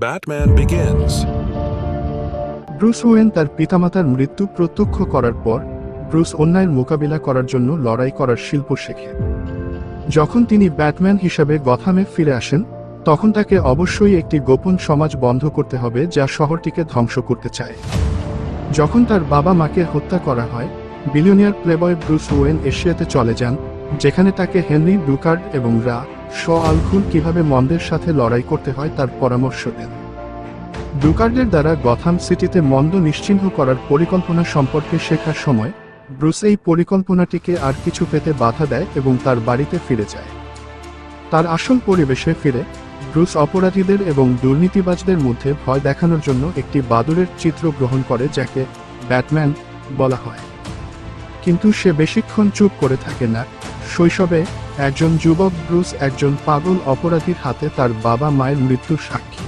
Batman begins. Bruce when তার পিতামাতার মৃত্যু প্রত্যক্ষ করার পর ব্রুস অন্যায়ের মোকাবিলা করার জন্য লড়াই করার শিল্প শেখে। যখন তিনি ব্যাটম্যান হিসাবে গথামে ফিরে আসেন, তখন তাকে অবশ্যই একটি গোপন সমাজ বন্ধ করতে হবে যা শহরটিকে ধ্বংস করতে চায়। যখন তার বাবা মাকে হত্যা করা হয়, বিলিয়নিয়ার প্লেবয় ব্রুস ওয়েন এশিয়াতে চলে যান, যেখানে তাকে হেনরি ডুকার্ড এবং রা শ আল ঘুল কিভাবে মন্দের সাথে লড়াই করতে হয় তার পরামর্শ দেন। ডুকার্ডের দ্বারা গথাম সিটিতে মন্দ নিশ্চিহ্ন করার পরিকল্পনা সম্পর্কে শেখার সময় ব্রুস এই পরিকল্পনাটিকে আর কিছু পেতে বাধা দেয় এবং তার বাড়িতে ফিরে যায়। তার আসল পরিবেশে ফিরে ব্রুস অপরাধীদের এবং দুর্নীতিবাজদের মধ্যে ভয় দেখানোর জন্য একটি বাদুড়ের চিত্র গ্রহণ করে, যাকে ব্যাটম্যান বলা হয়। কিন্তু সে বেশিক্ষণ চুপ করে থাকে না। শৈশবে একজন যুবক ব্রুস একজন পাগল অপরাধীর হাতে তার বাবা মায়ের মৃত্যুর সাক্ষী।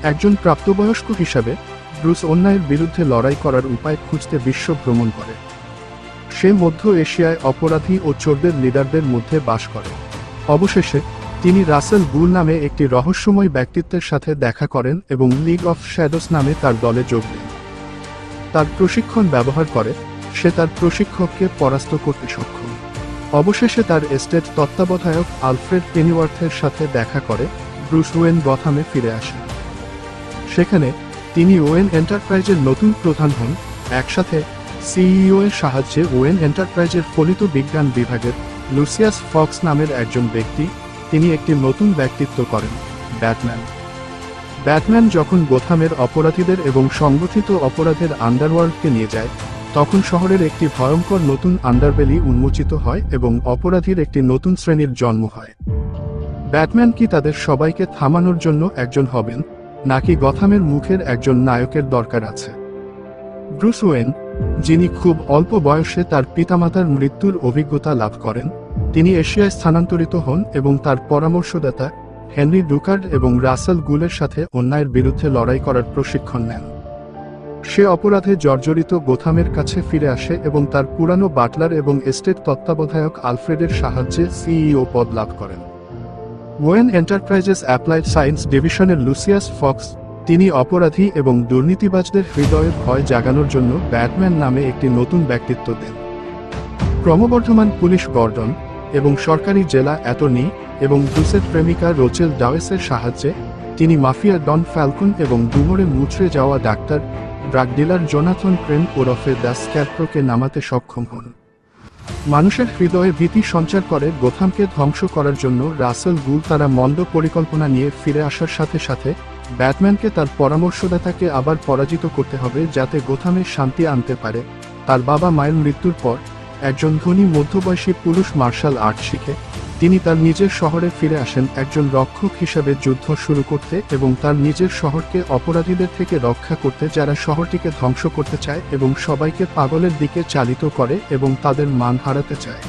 একজন প্রাপ্তবয়স্ক হিসাবে ব্রুস অন্যায়ের বিরুদ্ধে লড়াই করার উপায় খুঁজতে বিশ্ব ভ্রমণ করে। সে মধ্য এশিয়ায় অপরাধী ও চোরদের লিডারদের মধ্যে বাস করে। অবশেষে তিনি রাসেল বুল নামে একটি রহস্যময় ব্যক্তিত্বের সাথে দেখা করেন এবং লিগ অফ শ্যাডোস নামে তার দলে যোগ দেন। তার প্রশিক্ষণ ব্যবহার করে সে তার প্রশিক্ষককে পরাস্ত করতে সক্ষম। অবশেষে তার এস্টেট তত্ত্বাবধায়ক আলফ্রেড পেনিওয়ার্থের সাথে দেখা করে ব্রুস ওয়েন গথামে ফিরে আসেন। সেখানে তিনি ওয়েন এন্টারপ্রাইজের নতুন প্রধান হন। একসাথে সিইও এর সাহায্যে ওয়েন এন্টারপ্রাইজের ফলিত বিজ্ঞান বিভাগের লুসিয়াস ফক্স নামের একজন ব্যক্তি তিনি একটি নতুন ব্যক্তিত্ব করেন, ব্যাটম্যান। ব্যাটম্যান যখন গোথামের অপরাধীদের এবং সংগঠিত অপরাধের আন্ডারওয়ার্ল্ডকে নিয়ে যায়, তখন শহরের একটি ভয়ঙ্কর নতুন আন্ডারবেলি উন্মোচিত হয় এবং অপরাধীর একটি নতুন শ্রেণীর জন্ম হয়। ব্যাটম্যান কি তাদের সবাইকে থামানোর জন্য একজন হবেন, নাকি গথামের মুখের একজন নায়কের দরকার আছে? ব্রুস ওয়েন, যিনি খুব অল্প বয়সে তার পিতামাতার মৃত্যুর অভিজ্ঞতা লাভ করেন, তিনি এশিয়ায় স্থানান্তরিত হন এবং তার পরামর্শদাতা হেনরি ডুকার্ড এবং রাসেল গুলের সাথে অন্যায়ের বিরুদ্ধে লড়াই করার প্রশিক্ষণ নেন। সে অপরাধে জর্জরিত গোথামের কাছে ফিরে আসে এবং তার পুরানো বাটলার এবং এস্টেট তত্ত্বাবধায়ক আলফ্রেডের সাহায্যে সিইও পদ লাভ করেন। ওয়েন এন্টারপ্রাইজেস অ্যাপ্লাইড সায়েন্স ডিভিশনের লুসিয়াস ফক্স, তিনি অপরাধী এবং দুর্নীতিবাজদের হৃদয়ে ভয় জাগানোর জন্য ব্যাটম্যান নামে একটি নতুন ব্যক্তিত্ব দেন। ক্রমবর্ধমান পুলিশ গর্ডন এবং সরকারি জেলা অ্যাটর্নি এবং ব্রুসের প্রেমিকা রোচেল ডাওয়েসের সাহায্যে তিনি মাফিয়া ডন ফ্যালকন এবং ডুমোরে মুচড়ে যাওয়া doctor drug dealer Jonathan crane ওরফে দ্য স্ক্যারপ্রোকে নামাতে সক্ষম হন। মানুষের হৃদয়ে ভীতি সঞ্চার করে গোথামকে ধ্বংস করার জন্য রাসেল গুল তারা মন্দ পরিকল্পনা নিয়ে ফিরে আসার সাথে সাথে ব্যাটম্যানকে তার পরামর্শদাতাকে আবার পরাজিত করতে হবে যাতে গোথামে শান্তি আনতে পারে। তার বাবা মায়ের মৃত্যুর পর একজন ধনী মধ্যবয়সী পুরুষ মার্শাল আর্ট শিখে তিনি তার নিজের শহরে ফিরে আসেন একজন রক্ষক হিসাবে যুদ্ধ শুরু করতে এবং তার নিজের শহরকে অপরাধীদের থেকে রক্ষা করতে যারা শহরটিকে ধ্বংস করতে চায় এবং সবাইকে পাগলের দিকে চালিত করে এবং তাদের মান হারাতে চায়।